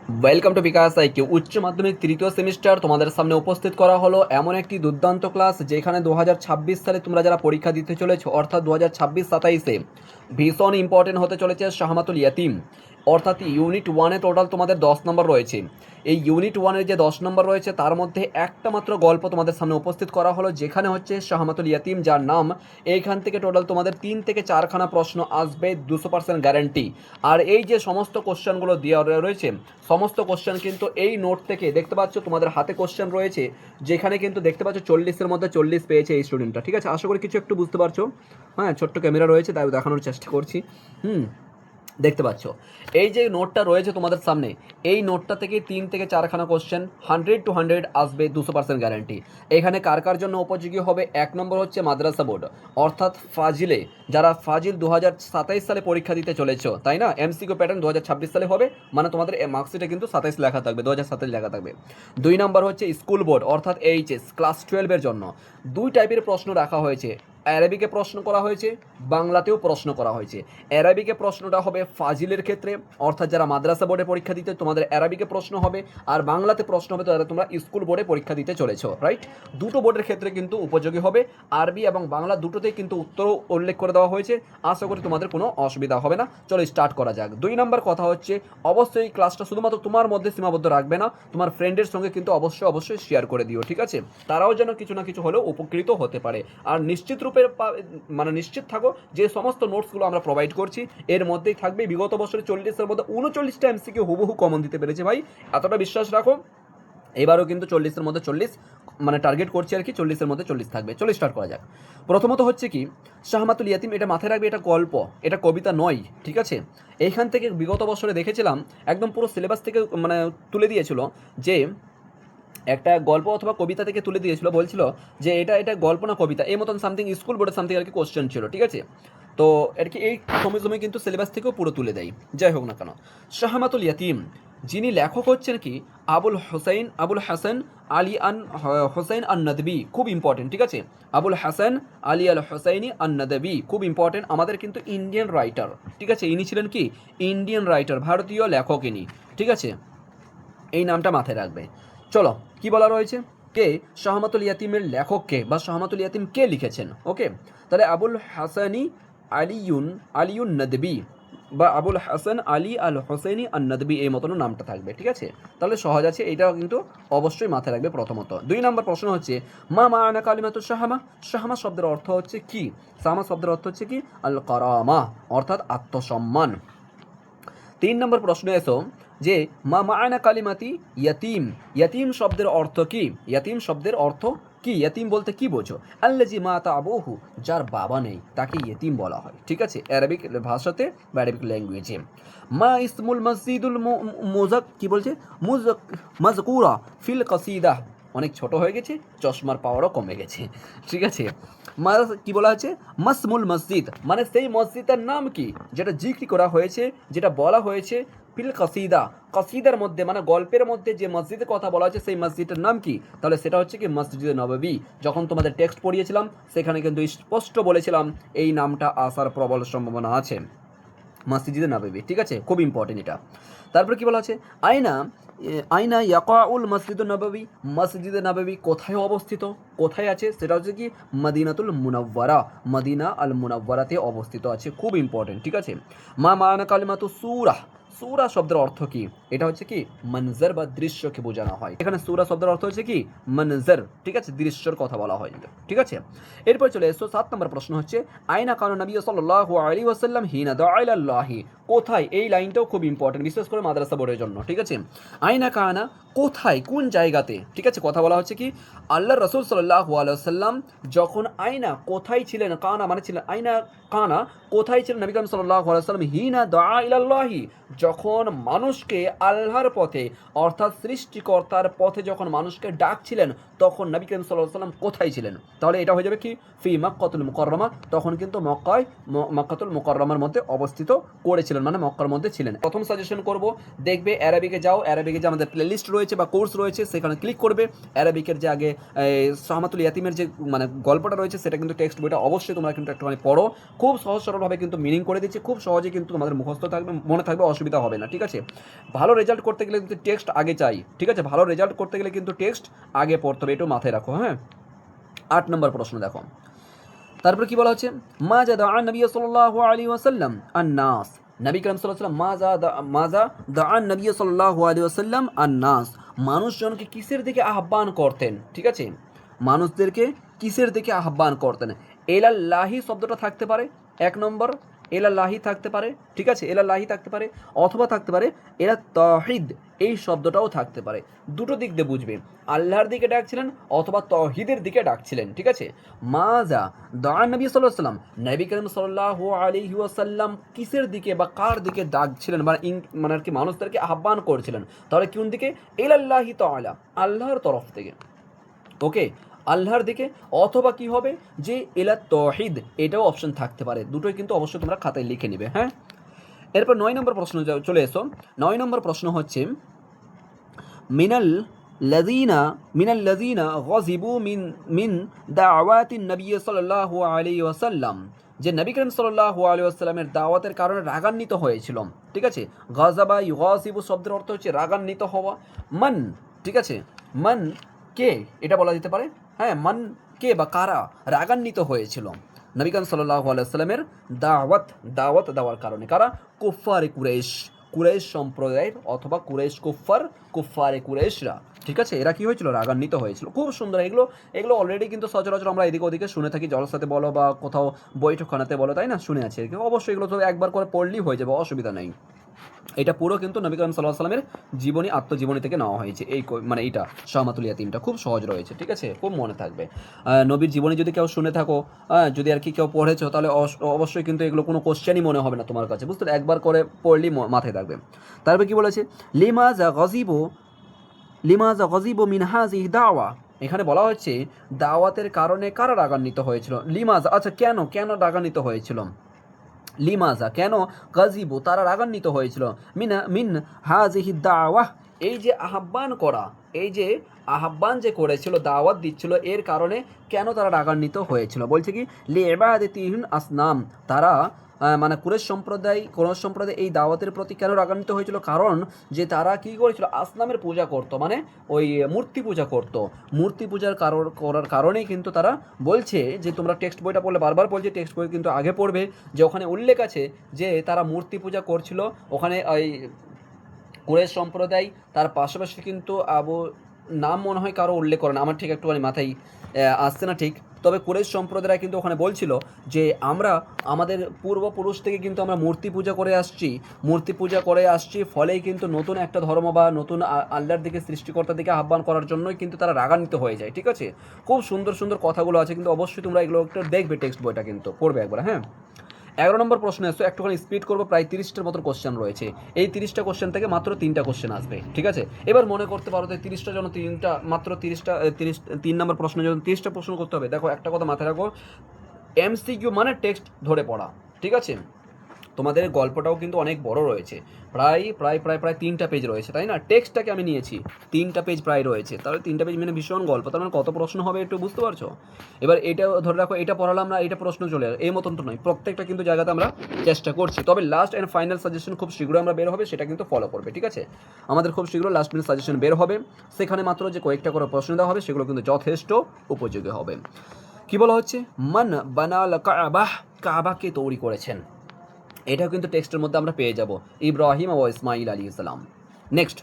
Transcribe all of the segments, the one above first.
Welcome to bKash IQ. উচ্চ মাধ্যমিক তৃতীয় সেমিস্টার তোমাদের সামনে উপস্থিত করা হলো এমন একটি দুর্দান্ত ক্লাস যেখানে 2026 সালে তোমরা যারা পরীক্ষা দিতে চলেছো অর্থাৎ 2026-27-এ ভীষণ ইম্পর্টেন্ট হতে চলেছে শাহমাতুল ইয়াতিম। অর্থাৎ ইউনিট ওয়ানে টোটাল তোমাদের 10 নম্বর রয়েছে। এই ইউনিট ওয়ানের যে 10 নম্বর রয়েছে তার মধ্যে একটা মাত্র গল্প তোমাদের সামনে উপস্থিত করা হলো যেখানে হচ্ছে শাহমাতুল ইয়াতিম যার নাম। এইখান থেকে টোটাল তোমাদের 3 থেকে 4খানা প্রশ্ন আসবে 200% গ্যারান্টি। আর এই যে সমস্ত কোশ্চেনগুলো দেওয়া রয়েছে সমস্ত কোশ্চেন কিন্তু এই নোট থেকে দেখতে পাচ্ছ, তোমাদের হাতে কোশ্চেন রয়েছে যেখানে কিন্তু দেখতে পাচ্ছ 40-এর মধ্যে 40 পেয়েছে এই স্টুডেন্টটা। ঠিক আছে, আশা করি কিছু একটু বুঝতে পারছো। হ্যাঁ, ছোট্ট ক্যামেরা রয়েছে তাই দেখানোর চেষ্টা করছি। দেখতে পাচ্ছ এই যে নোটটা রয়েছে তোমাদের সামনে, এই নোটটা থেকে 3 থেকে 4খানা কোশ্চেন 100 to 100 আসবে, 200% গ্যারান্টি। এখানে কার কার জন্য উপযোগী হবে? এক নম্বর হচ্ছে মাদ্রাসা বোর্ড, অর্থাৎ ফাজিলে, যারা ফাজিল 2027 সালে পরীক্ষা দিতে চলেছ, তাই না? এমসিকিউ প্যাটার্ন 2026 সালে হবে, মানে তোমাদের মার্কশিটে কিন্তু 27 লেখা থাকবে, 2027 লেখা থাকবে। 2 নম্বর হচ্ছে স্কুল বোর্ড অর্থাৎ এইচএস ক্লাস 12-এর জন্য। দুই টাইপের প্রশ্ন রাখা হয়েছে, অ্যারাবিকে প্রশ্ন করা হয়েছে, বাংলাতেও প্রশ্ন করা হয়েছে। অ্যারাবিকে প্রশ্নটা হবে ফাজিলের ক্ষেত্রে, অর্থাৎ যারা মাদ্রাসা বোর্ডে পরীক্ষা দিতে তোমাদের অ্যারাবিকে প্রশ্ন হবে, আর বাংলাতে প্রশ্ন হবে যারা তোমরা স্কুল বোর্ডে পরীক্ষা দিতে চলেছো, রাইট? দুটো বোর্ডের ক্ষেত্রে কিন্তু উপযোগী হবে। আরবি এবং বাংলা দুটোতেই কিন্তু উত্তর উল্লেখ করে দেওয়া হয়েছে। আশা করি তোমাদের কোনো অসুবিধা হবে না। চলো স্টার্ট করা যাক। 2 নম্বর কথা হচ্ছে, অবশ্যই ক্লাসটা শুধুমাত্র তোমার মধ্যে সীমাবদ্ধ রাখবে না, তোমার ফ্রেন্ডের সঙ্গে কিন্তু অবশ্যই শেয়ার করে দিও, ঠিক আছে? তারাও যেন কিছু না কিছু হলেও উপকৃত হতে পারে। আর নিশ্চিত রূপে মানে নিশ্চিত থাকো যে সমস্ত নোটসগুলো আমরা প্রোভাইড করছি এর মধ্যেই থাকবে। বিগত বছরে 40-এর মধ্যে 39টা এমসিকিউ হুবহু কমন দিতে পেরেছে ভাই, এতটা বিশ্বাস রাখো। এবারও কিন্তু 40-এর মধ্যে 40 মানে টার্গেট করছি আর কি, 40-এর মধ্যে 40 থাকবে। চলো স্টার্ট করা যাক। প্রথমত হচ্ছে কি, শাহমাতুল ইয়াতিম, এটা মাথায় রাখবে, এটা গল্প, এটা কবিতা নয়, ঠিক আছে? এইখান থেকে বিগত বছরে দেখেছিলাম একদম পুরো সিলেবাস থেকে মানে তুলে দিয়েছিল যে একটা গল্প অথবা কবিতা থেকে তুলে দিয়েছিল, বলছিল যে এটা গল্প না কবিতা, এই মতন সামথিং স্কুল বোর্ডের সামথিং আর কি কোশ্চেন ছিল, ঠিক আছে? তো আর কি এই সময় কিন্তু সিলেবাস থেকেও পুরো তুলে দেয়। যাই হোক না কেন, শাহমাতুল ইয়াতিম যিনি লেখক হচ্ছেন কি, আবুল হাসান আলী আন হোসাইন আন নদবী, খুব ইম্পর্টেন্ট, ঠিক আছে? আবুল হাসান আলী আল হোসাইনি আন নদবী, খুব ইম্পর্টেন্ট, আমাদের কিন্তু ইন্ডিয়ান রাইটার, ঠিক আছে? ইনি ছিলেন কি ইন্ডিয়ান রাইটার, ভারতীয় লেখক ইনি, ঠিক আছে? এই নামটা মাথায় রাখবে। চলো কি বলা রয়েছে, কে শাহমাতুল ইয়াতিমের লেখক কে, বা শাহমাতুল ইয়াতিম কে লিখেছেন। ওকে, তাহলে আবুল হাসানি আলিউন নদবী, বা আবুল হাসান আলী আল হোসেনি আন নদবী, এই মতন নামটা থাকবে, ঠিক আছে? তাহলে সহজ আছে, এইটাও কিন্তু অবশ্যই মাথায় রাখবে প্রথমত। 2 নম্বর প্রশ্ন হচ্ছে, মা মা'না কালিমাতু শাহামা, শাহামা শব্দের অর্থ হচ্ছে কি? শাহামা শব্দের অর্থ হচ্ছে কি? আল কারামা, অর্থাৎ আত্মসম্মান। 3 নম্বর প্রশ্নে এসো যে মা মা'না কালিমাতি ইয়াতিম, ইয়াতিম শব্দের অর্থ কি? ইয়াতিম শব্দের অর্থ কি? ইয়াতিম বলতে কি বোঝো? আল্লাজি মাতা আবুহু, যার বাবা নেই তাকে ইয়েতিম বলা হয়, ঠিক আছে? অ্যারাবিক ভাষাতে বা অ্যারাবিক ল্যাঙ্গুয়েজে। মা ইসমুল মসজিদুল মুজাক, কি বলছে? মাজকুরা ফিল কাসিদা, অনেক ছোট হয়ে গেছে, চশমার পাওয়ারও কমে গেছে, ঠিক আছে? কি বলা আছে? মাসমুল মসজিদ, মানে সেই মসজিদের নাম কি যেটা জিক্রি করা হয়েছে, যেটা বলা হয়েছে ফিল কাসিদা, কাসিদার মধ্যে, মানে গল্পের মধ্যে যে মসজিদের কথা বলা হয়েছে সেই মসজিদের নাম কি? তাহলে সেটা হচ্ছে কি মসজিদে নববী। যখন তোমাদের টেক্সট পড়িয়েছিলাম সেখানে কিন্তু স্পষ্ট বলেছিলাম এই নামটা আসার প্রবল সম্ভাবনা আছে, মসজিদে নববী, ঠিক আছে? খুব ইম্পর্টেন্ট এটা। তারপরে কি বলা আছে? আইনা আইনা ইয়াকাউল মসজিদুন নববী, মসজিদে নববী কোথায় অবস্থিত, কোথায় আছে? সেটা হচ্ছে কি মদিনাতুল মুনাওয়ারা, মদিনা আল মুনাওয়ারাতে অবস্থিত আছে, খুব ইম্পর্টেন্ট, ঠিক আছে? মা মা'না কালিমাতু সূরা, সূরা শব্দের অর্থ কি? এটা হচ্ছে কি মনজর বা দৃশ্যকে বোঝানো হয়। এখানে সূরা শব্দের অর্থ হচ্ছে কি মনজর, ঠিক আছে? দৃশ্যের কথা বলা হয়, ঠিক আছে? এরপর চলে এসো 7 নম্বর প্রশ্ন হচ্ছে, আইনা কানা নবী সাল্লাল্লাহু আলাইহি ওয়াসাল্লাম হিনা দাআ ইলাল্লাহি, কোথায়? এই লাইনটাও খুব ইম্পর্টেন্ট, বিশেষ করে মাদ্রাসা বোর্ডের জন্য, ঠিক আছে? আইনা কানা, কোথায়, কোন জায়গাতে, ঠিক আছে? কথা বলা হচ্ছে কি আল্লাহ রাসূল সাল্লাল্লাহু আলাইহি ওয়াসাল্লাম যখন আইনা কোথায় ছিলেন, কানা মানে ছিলেন, আইনা কানা কোথায় ছিলেন নবী করিম সাল্লাল্লাহু আলাইহি ওয়াসাল্লাম হিনা দাআ ইলাল্লাহি, যখন মানুষকে আল্লাহর পথে অর্থাৎ সৃষ্টিকর্তার পথে যখন মানুষকে ডাকছিলেন, তখন নবী করিম সাল্লাল্লাহু আলাইহি ওয়াসাল্লাম কোথায় ছিলেন? তাহলে এটা হয়ে যাবে কি ফি মক্কাতুল মুকাররমা, তখন কিন্তু মক্কাতুল মুকাররমার মধ্যে অবস্থিত করেছিলেন ছিলেন, মানে মক্কার মধ্যে ছিলেন। প্রথম সাজেশন করব, দেখবে অ্যারাবিকে যাও, অ্যারাবিকে যে আমাদের প্লেলিস্ট রয়েছে বা কোর্স রয়েছে সেখানে ক্লিক করবে। অ্যারাবিকের যে আগে সাহমাতুল ইয়াতিমের যে মানে গল্পটা রয়েছে সেটা কিন্তু টেক্সট বইটা অবশ্যই তোমরা কিন্তু একটুখানি পড়ো। খুব সহজ সরলভাবে কিন্তু মিনিং করে দিচ্ছি, খুব সহজে কিন্তু তোমাদের মুখস্থ থাকবে, মনে থাকবে, অসুবিধা হবে না, ঠিক আছে। ভালো রেজাল্ট করতে গেলে কিন্তু টেক্সট আগে চাই, ঠিক আছে। ভালো রেজাল্ট করতে গেলে কিন্তু টেক্সট আগে পড়তে হবে, একটু মাথায় রাখো, হ্যাঁ। 8 নম্বর প্রশ্ন দেখো, তারপর কি বলা হচ্ছে, মাজা দা নবী সাল্লাল্লাহু আলাইহি ওয়াসাল্লাম আন-নাস, নবী করিম সাল্লাল্লাহু আলাইহি ওয়াসাল্লাম মাজা দা নবী সাল্লাল্লাহু আলাইহি ওয়াসাল্লাম আন-নাস, মানুষজনকে কিসের দিকে আহ্বান করতেন, ঠিক আছে। মানুষদেরকে কিসের দিকে আহ্বান করতেন। এলাল্লাহি শব্দটা থাকতে পারে 1 নম্বর, এলাল্লাহি থাকতে পারে, ঠিক আছে, এলাল্লাহি থাকতে পারে, অথবা থাকতে পারে এলা তাওহীদ, এই শব্দটাও থাকতে পারে। দুটো দিক দিয়ে বুঝবে, আল্লাহর দিকে ডাকছিলেন অথবা তাওহীদের দিকে ডাকছিলেন, ঠিক আছে। মাজা দা নবী সাল্লাল্লাহু আলাইহি ওয়াসাল্লাম, নবী করিম সাল্লাল্লাহু আলাইহি ওয়াসাল্লাম কিসের দিকে বা কার দিকে ডাকছিলেন বা মানে আর কি মানুষদেরকে আহ্বান করছিলেন, তাহলে কোন দিকে, ইলাল্লাহি তাআলা, আল্লাহর তরফ থেকে, ওকে, আল্লাহর দিকে, অথবা কি হবে যে ইলা তাওহীদ, এটাও অপশন থাকতে পারে। দুটোই কিন্তু অবশ্যই তোমরা খাতায় লিখে নিবে, হ্যাঁ। এরপর 9 নম্বর প্রশ্ন চলে এসো। 9 নম্বর প্রশ্ন হচ্ছে, মিনাল লাযীনা গাযিবু মিন দাওয়াতিন নবী সাল্লাল্লাহু আলাইহি ওয়াসাল্লাম, যে নবী করিম সাল্লাল্লাহু আলাইহি ওয়াসাল্লামের দাওয়াতের কারণে রাগান্বিত হয়েছিল, ঠিক আছে। গাযাবা ইউগাযিবু শব্দের অর্থ হচ্ছে রাগান্বিত হওয়া। মান, ঠিক আছে, মান কে, এটা বলা যেতে পারে, হ্যাঁ, মান কে বা কারা রাগান্বিত হয়েছিল নবী করিম সাল্লাল্লাহু আলাইহি ওয়াসাল্লামের দাওয়াত দেওয়ার কারণে। কারা, কুফফারে কুরাইশ, কুরাইশ সম্প্রদায়ের অথবা কুফফারে কুরাইশরা, ঠিক আছে, এরা কি হয়েছিল, রাগান্বিত হয়েছিল। খুব সুন্দর, এগুলো অলরেডি কিন্তু সচরাচর আমরা এদিকে ওদিকে শুনে থাকি, জলসাতে বলো বা কোথাও বৈঠকখানাতে বলো, তাই না, শুনে আছি। অবশ্যই এগুলো তো একবার করে পড়লেই হয়ে যাবে, অসুবিধা নেই। এটা পুরো কিন্তু নবী করিম সাল্লাল্লাহু আলাইহি ওয়াসাল্লামের জীবনী, আত্মজীবনী থেকে নেওয়া হয়েছে। এই মানে এইটা শাহমাতুল ইয়াতিমটা খুব সহজ রয়েছে, ঠিক আছে, খুব মনে থাকবে। নবীর জীবনী যদি কেউ শুনে থাকো, যদি আর কি কেউ পড়েছো, তাহলে অবশ্যই কিন্তু এগুলো কোনো কোশ্চেনই মনে হবে না তোমার কাছে, বুঝতে, একবার করে পড়লেই মাথায় থাকবে। তারপরে কি বলেছে, লিমাজা গজিবু মিন হাযিহি দাওয়া, এখানে বলা হচ্ছে দাওয়াতের কারণে কারা রাগান্বিত হয়েছিল। লিমাজা, আচ্ছা কেন রাগান্বিত হয়েছিল, লিমাজা কেন, গাজিবু তারা রাগান্বিত হয়েছিল, মিন হাযিহি দাওয়াহ, এই যে আহ্বান করা, এই যে আহ্বান যে করেছিল, দাওয়াত দিচ্ছিল, এর কারণে কেন তারা রাগান্বিত হয়েছিল। বলছে কি, লিইবাদাতিহিম আসনাম, তারা মানে কোন সম্প্রদায় এই দাওয়াতের প্রতি কেন রাগান্বিত হয়েছিল, কারণ যে তারা কি করেছিল, আসনামের পূজা করত, মানে ওই মূর্তি পূজা করত। মূর্তি পূজার করার কারণেই কিন্তু তারা বলছে, যে তোমরা টেক্সট বইটা পড়লে বারবার বলছে, টেক্সট বই কিন্তু আগে পড়বে, যে ওখানে উল্লেখ আছে যে তারা মূর্তি পূজা করছিল। ওখানে ওই কুরাইশ সম্প্রদায়, তার পাশাপাশি কিন্তু নাম মনে হয় কারো উল্লেখ করে না, আমার ঠিক একটুখানি মাথায় আসছে না ঠিক, তবে কুরাইশ সম্প্রদায় কিন্তু ওখানে বলছিল যে আমরা আমাদের পূর্বপুরুষ থেকে কিন্তু আমরা মূর্তি পূজা করে আসছি, ফলেই কিন্তু নতুন একটা ধর্ম বা নতুন আল্লাহর দিকে, সৃষ্টিকর্তার দিকে আহ্বান করার জন্যই কিন্তু তারা রাগান্বিত হয়ে যায়, ঠিক আছে। খুব সুন্দর সুন্দর কথাগুলো আছে, কিন্তু অবশ্যই তোমরা এগুলো একটু দেখবে, টেক্সট বইটা কিন্তু পড়বে একবার, হ্যাঁ। 11 নম্বর প্রশ্ন এসো, একটুখানি স্পিড করবো, প্রায় 30টার মতো কোশ্চেন রয়েছে। এই 30টা কোশ্চেন থেকে মাত্র 3টা কোশ্চেন আসবে, ঠিক আছে। এবার মনে করতে পারো যে 30টা জন্য 3 নম্বর প্রশ্নের জন্য 30টা প্রশ্ন করতে হবে। দেখো একটা কথা মাথায় রাখো, এমসিকিউ মানে টেক্সট ধরে পড়া, ঠিক আছে। তোমাদের গল্পটাও কিন্তু অনেক বড় রয়েছে, প্রায় 3টা পেজ রয়েছে, তাই না। টেক্সটটাকে আমি নিয়েছি 3টা পেজ প্রায় রয়েছে, তাহলে 3টা পেজ মানে ভীষণ গল্প, তার মানে কত প্রশ্ন হবে একটু বুঝতে পারছো। এবার এটা ধরে রাখো, এটা পড়ালাম না, এটা প্রশ্ন চলে এই মতন তো নয়, প্রত্যেকটা কিন্তু জায়গাতে আমরা চেষ্টা করছি। তবে লাস্ট অ্যান্ড ফাইনাল সাজেশন খুব শীঘ্রই আমরা বের হবে, সেটা কিন্তু ফলো করবে, ঠিক আছে। আমাদের খুব শীঘ্র লাস্ট মিনিট সাজেশন বের হবে, সেখানে মাত্র যে কয়েকটা করে প্রশ্ন দেওয়া হবে সেগুলো কিন্তু যথেষ্ট উপযোগী হবে। কি বলা হচ্ছে, মান বানাল কাবাহ, কাবাকে তৈরি করেছেন, এটাও কিন্তু টেক্সটের মধ্যে আমরা পেয়ে যাব, ইব্রাহিম ও ইসমাইল আলাইহিস সালাম। নেক্সট,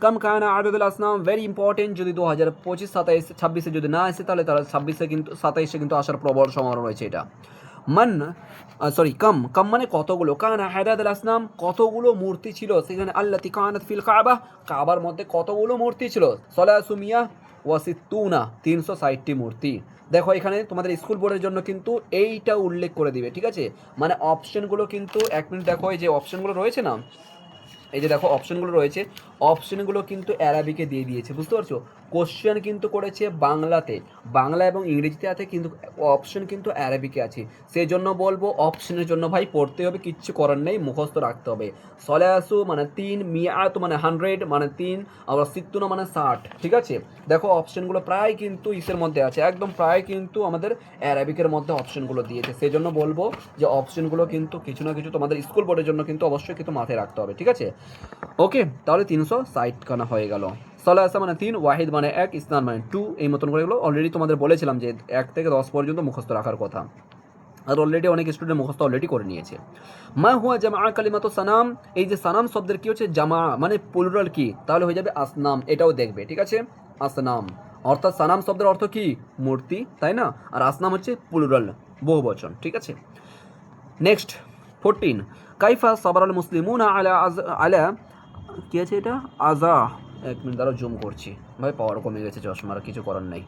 কম কানা আদদুল আসনাম, ভেরি ইম্পর্টেন্ট, যদি 2025, 27, 26-এ যদি না আসে, তাহলে তারা 27-এ কিন্তু আসার প্রবল সম্ভাবনা রয়েছে। এটা কম মানে কতগুলো, কানা আদদুল আসনাম কতগুলো মূর্তি ছিল সেখানে, আল্লাতি কানাত ফিল কাবা, কাবার মধ্যে কতগুলো মূর্তি ছিল, সলাসুমিয়া ওয়াসিত্তুনা 360টি মূর্তি। দেখো এখানে তোমাদের স্কুল বোর্ডের জন্য কিন্তু এইটা উল্লেখ করে দিবে, ঠিক আছে। মানে অপশনগুলো কিন্তু 1 মিনিট দেখো, এই যে অপশনগুলো রয়েছে না, এই যে দেখো অপশনগুলো রয়েছে, অপশনগুলো কিন্তু অ্যারাবিকে দিয়ে দিয়েছে, বুঝতে পারছো। কোশ্চেন কিন্তু করেছে বাংলাতে, বাংলা এবং ইংরেজিতে আছে, কিন্তু অপশন কিন্তু অ্যারাবিকে আছে। সেই জন্য বলবো অপশনের জন্য ভাই পড়তে হবে, কিচ্ছু করার নেই, মুখস্থ রাখতে হবে। সলায়াসু মানে 3, মিয়াত মানে 100 মানে 3, আবার সিত্তুনা মানে 60, ঠিক আছে। দেখো অপশনগুলো প্রায় কিন্তু ইসের মধ্যে আছে, একদম প্রায় কিন্তু আমাদের অ্যারাবিকের মধ্যে অপশনগুলো দিয়েছে। সেই জন্য বলবো যে অপশনগুলো কিন্তু কিছু না কিছু তোমাদের স্কুল বোর্ডের জন্য কিন্তু অবশ্যই কিন্তু মাথায় রাখতে হবে, ঠিক আছে। ওকে, তাহলে 360 খানা হয়ে গেল। সলাসা মানে 3, ওয়াহিদ মানে 1, ইসনান মানে 2, এই মতন করে এগুলো অলরেডি তোমাদের বলেছিলাম যে 1 থেকে 10 পর্যন্ত মুখস্থ রাখার কথা, আর অলরেডি অনেক স্টুডেন্ট মুখস্থ অলরেডি করে নিয়েছে। মা হুয়া জামা কালিমাতু সানাম, এই যে সানাম শব্দের কি হচ্ছে, জামা মানে প্লুরাল কি, তাহলে হয়ে যাবে আসনাম, এটাও দেখবে, ঠিক আছে। আসনাম অর্থাৎ সানাম শব্দের অর্থ কি, মূর্তি, তাই না, আর আসনাম হচ্ছে প্লুরাল, বহুবচন, ঠিক আছে। নেক্সট 14, কাইফা সাবারাল মুসলিমুনা আলা আলা, কি আছে এটা, আজা, 1 মিনিট দ্বারা জুম করছি ভাই, পাওয়ার কমে গেছে চশমার, কিছু করার নাই।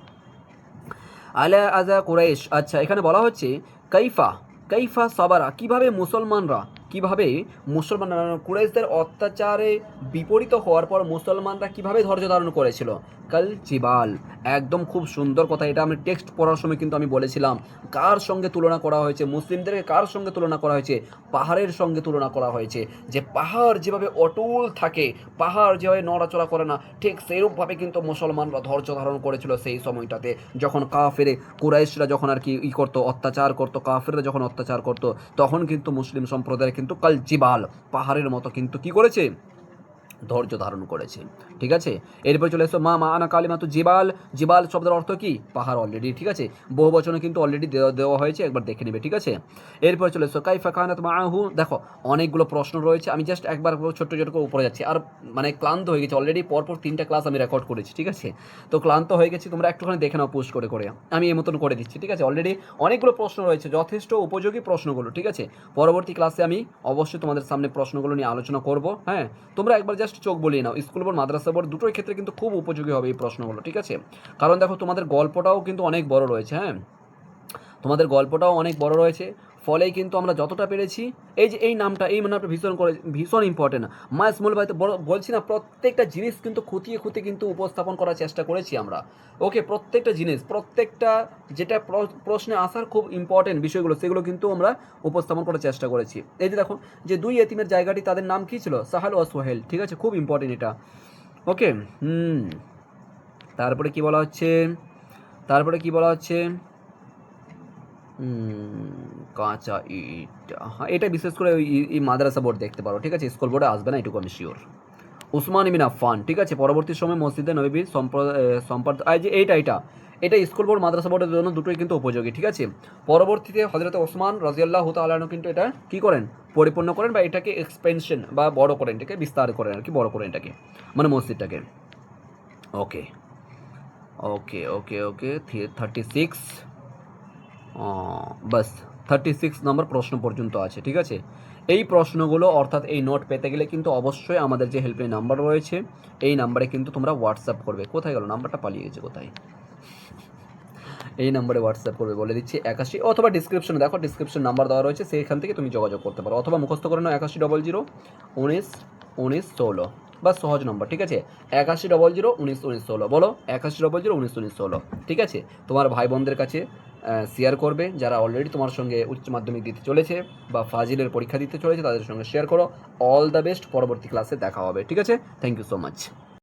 আলা আজা কুরাইশ, আচ্ছা এখানে বলা হচ্ছে কাইফা, কাইফা সাবারা, কিভাবে মুসলমানরা, কিভাবে মুসলমানরা কুরাইশদের অত্যাচারে বিপরীত হওয়ার পর মুসলমানরা কিভাবে ধৈর্য ধারণ করেছিল। কাল জিবাল, একদম খুব সুন্দর কথা, এটা আমি টেক্সট পড়ার সময় কিন্তু আমি বলেছিলাম কার সঙ্গে তুলনা করা হয়েছে, মুসলিমদেরকে কার সঙ্গে তুলনা করা হয়েছে, পাহাড়ের সঙ্গে তুলনা করা হয়েছে, যে পাহাড় যেভাবে অটল থাকে, পাহাড় যেভাবে নড়াচড়া করে না, ঠিক সেইরূপভাবে কিন্তু মুসলমানরা ধৈর্য ধারণ করেছিল সেই সময়টাতে, যখন কাফেরে কুরাইশরা যখন আর কি করতো, অত্যাচার করতো, কাফেররা যখন অত্যাচার করতো, তখন কিন্তু মুসলিম সম্প্রদায় কিন্তু কাল জিবাল, পাহাড়ের মতো কিন্তু কি করেছে, ধৈর্য ধারণ করেছে, ঠিক আছে। এরপর চলে এসো মা মা আনা কালিমাতু জিবাল, জিবাল শব্দের অর্থ কি, পাহাড়, অলরেডি, ঠিক আছে, বহু বচনে কিন্তু অলরেডি দেওয়া হয়েছে, একবার দেখে নেবে, ঠিক আছে। এরপর চলে এসো কাইফা কানাত মাআহু, দেখো অনেকগুলো প্রশ্ন রয়েছে, আমি জাস্ট একবার ছোট্ট ছোট্ট করে উপরে যাচ্ছি, আর মানে ক্লান্ত হয়ে গেছি অলরেডি, পরপর 3টা ক্লাস আমি রেকর্ড করেছি, ঠিক আছে, তো ক্লান্ত হয়ে গেছি, তোমরা একটুখানি দেখে নাও পোস্ট করে করে, আমি এই মতন করে দিচ্ছি, ঠিক আছে। অলরেডি অনেকগুলো প্রশ্ন রয়েছে, যথেষ্ট উপযোগী প্রশ্নগুলো, ঠিক আছে। পরবর্তী ক্লাসে আমি অবশ্যই তোমাদের সামনে প্রশ্নগুলো নিয়ে আলোচনা করব, হ্যাঁ, তোমরা একবার জাস্ট চোখ বলিয়ে নাও, স্কুল বোর্ড মাদ্রাসা বোর্ড দুটোই ক্ষেত্রে কিন্তু খুব উপযোগী হবে এই প্রশ্নগুলো, ঠিক আছে। কারণ দেখো তোমাদের গল্পটাও কিন্তু অনেক বড় রয়েছে, হ্যাঁ, তোমাদের গল্পটাও অনেক বড় রয়েছে, ফলেই কিন্তু আমরা যতটা পেরেছি, এই যে এই নামটা ভীষণ ইম্পর্টেন্ট। স্মল ভাই তো বলছি না, প্রত্যেকটা জিনিস কিন্তু খুঁটিয়ে খুঁটিয়ে কিন্তু উপস্থাপন করার চেষ্টা করেছি আমরা, ওকে, প্রত্যেকটা জিনিস, প্রত্যেকটা যেটা প্রশ্নে আসার খুব ইম্পর্টেন্ট বিষয়গুলো, সেগুলো কিন্তু আমরা উপস্থাপন করার চেষ্টা করেছি। এই যে দেখো যে 2 এতিমের জায়গাটি, তাদের নাম কী ছিল, সাহাল ও সোহেল, ঠিক আছে, খুব ইম্পর্টেন্ট এটা, ওকে। তারপরে কি বলা হচ্ছে, কাঁচা ইট, হ্যাঁ এটা বিশেষ করে এই মাদ্রাসা বোর্ড দেখতে পারো, ঠিক আছে, স্কুল বোর্ডে আসবে না, এটুকু আমি শিওর। উসমান ইবিন আফফান, ঠিক আছে, পরবর্তী সময় মসজিদে নববীর সম্প্রদায়, যে এটা স্কুল বোর্ড মাদ্রাসা বোর্ডের জন্য দুটোই কিন্তু উপযোগী, ঠিক আছে। পরবর্তীতে হযরত ওসমান রাদিয়াল্লাহু তাআলা আনহু কিন্তু এটা কী করেন, পরিপূর্ণ করেন, বা এটাকে এক্সপেনশন বা বড় করেন, এটাকে বিস্তার করেন আর কি, বড় করেন এটাকে, মানে মসজিদটাকে, ওকে ওকে ওকে ওকে 36, বাস 36 নম্বর প্রশ্ন পর্যন্ত আছে, ঠিক আছে। এই প্রশ্নগুলো অর্থাৎ এই নোট পেতে গেলে কিন্তু অবশ্যই আমাদের যে হেল্পলাইন নাম্বার রয়েছে, এই নাম্বারে কিন্তু তোমরা হোয়াটসঅ্যাপ করবে, কোথায় গেল নাম্বারটা, পালিয়ে গেছে কোথায়, এই নাম্বারে হোয়াটসঅ্যাপ করবে, বলে দিচ্ছি 81, অথবা ডিসক্রিপশনে দেখো, ডিসক্রিপশন নাম্বার দেওয়া রয়েছে, সেইখান থেকে তুমি যোগাযোগ করতে পারো, অথবা মুখস্থ করে নাও 8100 19 19 16, বা সহজ নম্বর, ঠিক আছে, 8100 19 19 16, বলো 8100 19 19 16, ঠিক আছে। তোমার ভাই বোনদের কাছে শেয়ার করবে, যারা অলরেডি তোমার সঙ্গে উচ্চ মাধ্যমিক দিতে চলেছে বা ফাজিলের পরীক্ষা দিতে চলেছে, তাদের সঙ্গে শেয়ার করো। অল দ্য বেস্ট, পরবর্তী ক্লাসে দেখা হবে, ঠিক আছে, থ্যাংক ইউ সো মাচ।